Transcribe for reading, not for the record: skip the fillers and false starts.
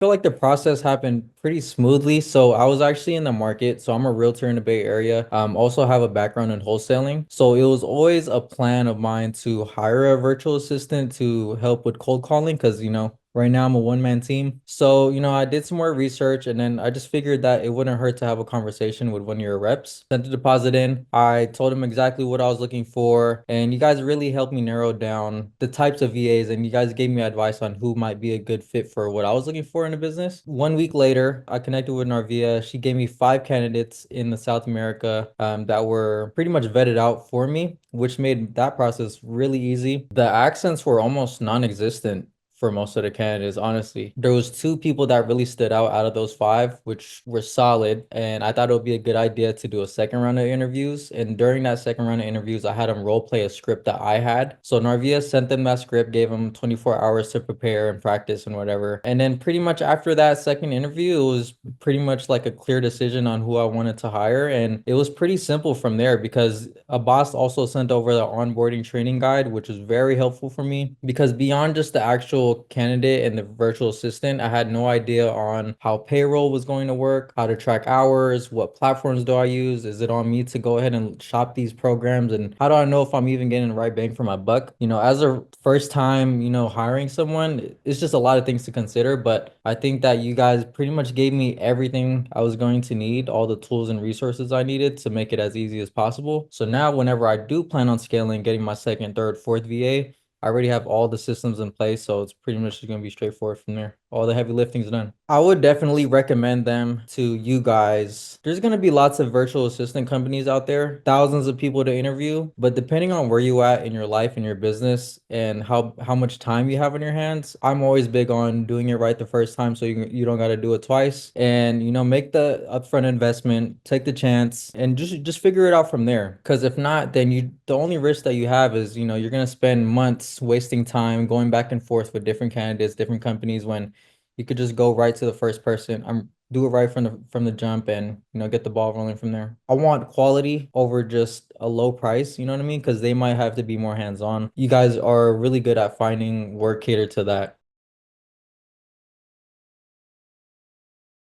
Feel like the process happened pretty smoothly. So I was actually in the market. So I'm a realtor in the Bay Area. Also have a background in wholesaling. So it was always a plan of mine to hire a virtual assistant to help with cold calling because, right now I'm a one-man team. So, I did some more research and then I just figured that it wouldn't hurt to have a conversation with one of your reps. Sent the deposit in. I told him exactly what I was looking for, and you guys really helped me narrow down the types of VAs, and you guys gave me advice on who might be a good fit for what I was looking for in a business. 1 week later, I connected with Narvia. She gave me 5 candidates in the South America that were pretty much vetted out for me, which made that process really easy. The accents were almost non-existent for most of the candidates, honestly. There was two people that really stood out of those five, which were solid, and I thought it would be a good idea to do a second round of interviews. And during that second round of interviews, I had them role play a script that I had. So Narvia sent them that script, gave them 24 hours to prepare and practice and whatever. And then pretty much after that second interview, it was pretty much like a clear decision on who I wanted to hire. And it was pretty simple from there because a boss also sent over the onboarding training guide, which was very helpful for me because beyond just the actual candidate and the virtual assistant, I had no idea on how payroll was going to work, how to track hours, what platforms do I use, is it on me to go ahead and shop these programs, and how do I know if I'm even getting the right bang for my buck? As a first time, hiring someone, it's just a lot of things to consider, but I think that you guys pretty much gave me everything I was going to need, all the tools and resources I needed to make it as easy as possible. So now whenever I do plan on scaling, getting my second, third, fourth VA, I already have all the systems in place, so it's pretty much just going to be straightforward from there. All the heavy lifting's done. I would definitely recommend them to you guys. There's going to be lots of virtual assistant companies out there, thousands of people to interview, but depending on where you at in your life and your business and how much time you have on your hands, I'm always big on doing it right the first time so you don't got to do it twice. And make the upfront investment, take the chance, and just figure it out from there. Because if not, then the only risk that you have is, you're going to spend months wasting time going back and forth with different candidates, different companies when you could just go right to the first person. Do it right from the jump and get the ball rolling from there. I want quality over just a low price, you know what I mean? Because they might have to be more hands-on. You guys are really good at finding work catered to that.